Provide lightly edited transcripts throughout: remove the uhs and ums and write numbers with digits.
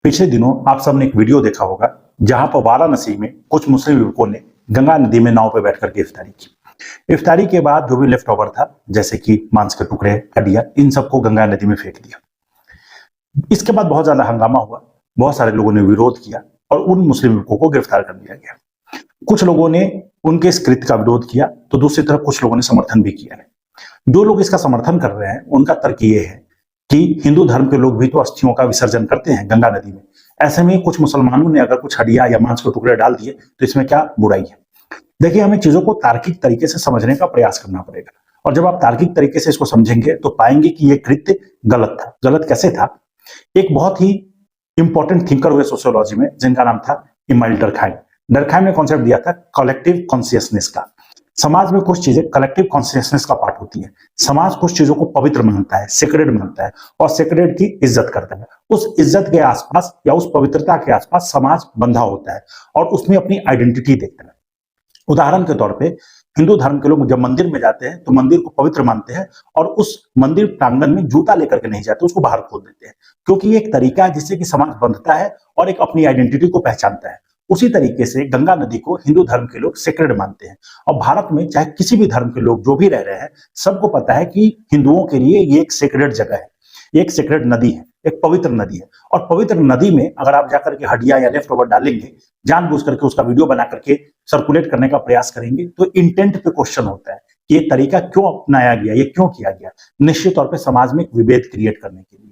पिछले दिनों आप सबने एक वीडियो देखा होगा जहां पर वाराणसी में कुछ मुस्लिम युवकों ने गंगा नदी में नाव पर बैठकर के इफ्तारी की। इफ्तारी के बाद जो भी लेफ्ट ओवर था, जैसे कि मांस के टुकड़े, हड्डियां, इन सबको गंगा नदी में फेंक दिया। इसके बाद बहुत ज्यादा हंगामा हुआ, बहुत सारे लोगों ने विरोध किया और उन मुस्लिम युवकों को गिरफ्तार कर लिया गया। कुछ लोगों ने उनके इस कृत्य का विरोध किया तो दूसरी तरफ कुछ लोगों ने समर्थन भी किया है। जो लोग इसका समर्थन कर रहे हैं उनका तर्क ये है कि हिंदू धर्म के लोग भी तो अस्थियों का विसर्जन करते हैं गंगा नदी में। ऐसे में कुछ मुसलमानों ने अगर कुछ हड्डियां या मांस के टुकड़े डाल दिए तो इसमें क्या बुराई है। देखिए, हमें चीजों को तार्किक तरीके से समझने का प्रयास करना पड़ेगा, और जब आप तार्किक तरीके से इसको समझेंगे तो पाएंगे कि यह कृत्य गलत था। गलत कैसे था? एक बहुत ही इंपॉर्टेंट थिंकर हुए सोशियोलॉजी में, जिनका नाम था इमाइल डर्कहाइम। डर्कहाइम ने कॉन्सेप्ट दिया था कलेक्टिव कॉन्शियसनेस का। समाज में कुछ चीजें कलेक्टिव कॉन्शियसनेस का पार्ट होती है। समाज कुछ चीजों को पवित्र मानता है, सेक्रेड मानता है, और सेक्रेड की इज्जत करता है। उस इज्जत के आसपास या उस पवित्रता के आसपास समाज बंधा होता है और उसमें अपनी आइडेंटिटी देखता है। उदाहरण के तौर पे हिंदू धर्म के लोग जब मंदिर में जाते हैं तो मंदिर को पवित्र मानते हैं और उस मंदिर प्रांगण में जूता लेकर के नहीं जाते, उसको बाहर खोल देते हैं, क्योंकि ये एक तरीका है जिससे कि समाज बंधता है और एक अपनी आइडेंटिटी को पहचानता है। उसी तरीके से गंगा नदी को हिंदू धर्म के लोग सेक्रेड मानते हैं, और भारत में चाहे किसी भी धर्म के लोग जो भी रह रहे हैं, सबको पता है कि हिंदुओं के लिए ये एक सेक्रेड जगह है, एक सेक्रेड नदी है, एक पवित्र नदी है। और पवित्र नदी में अगर आप जाकर के हड्डियां या लेफ्ट ओवर डालेंगे, जानबूझ करके उसका वीडियो बना करके सर्कुलेट करने का प्रयास करेंगे, तो इंटेंट पे क्वेश्चन होता है कि ये तरीका क्यों अपनाया गया, ये क्यों किया गया। निश्चित तौर पे समाज में एक विभेद क्रिएट करने के लिए।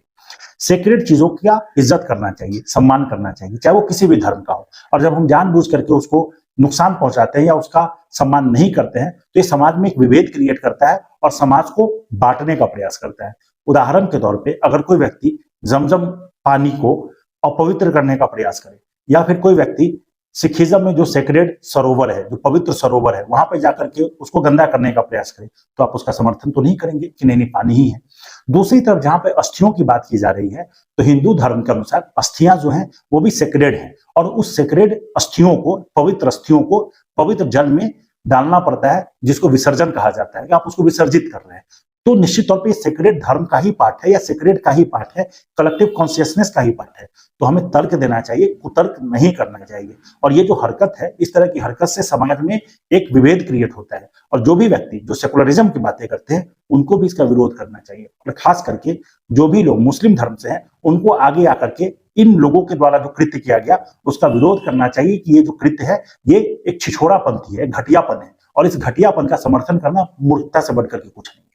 सेक्रेड चीजों का इज्जत करना चाहिए, सम्मान करना चाहिए, चाहे वो किसी भी धर्म का हो। और जब हम जानबूझ करके उसको नुकसान पहुंचाते हैं या उसका सम्मान नहीं करते हैं, तो ये समाज में एक विभेद क्रिएट करता है और समाज को बांटने का प्रयास करता है। उदाहरण के तौर पे अगर कोई व्यक्ति जमजम पानी को अपवित्र करने का प्रयास करे, या फिर कोई व्यक्ति सिखिज्म में जो सेक्रेड सरोवर है, जो पवित्र सरोवर है, वहां पे जाकर के उसको गंदा करने का प्रयास करे, तो आप उसका समर्थन तो नहीं करेंगे कि नहीं नहीं पानी ही है। दूसरी तरफ जहां पे अस्थियों की बात की जा रही है, तो हिंदू धर्म के अनुसार अस्थियां जो हैं वो भी सेक्रेड हैं, और उस सेक्रेड अस्थियों को, पवित्र अस्थियों को पवित्र जल में डालना पड़ता है, जिसको विसर्जन कहा जाता है कि आप उसको विसर्जित कर रहे हैं। तो निश्चित तौर पे सेक्रेड धर्म का ही पार्ट है या सेक्रेड का ही पार्ट है, कलेक्टिव कॉन्शियसनेस का ही पार्ट है। तो हमें तर्क देना चाहिए, कुतर्क नहीं करना चाहिए। और ये जो हरकत है, इस तरह की हरकत से समाज में एक विभेद क्रिएट होता है, और जो भी व्यक्ति जो सेकुलरिज्म की बातें करते हैं उनको भी इसका विरोध करना चाहिए। और खास करके जो भी लोग मुस्लिम धर्म से हैं उनको आगे आकर के इन लोगों के द्वारा जो कृत्य किया गया उसका विरोध करना चाहिए कि ये जो कृत्य है ये एक छिछोरापंथी है, घटियापन है, और इस घटियापन का समर्थन करना मूर्खता से बढ़कर के कुछ नहीं।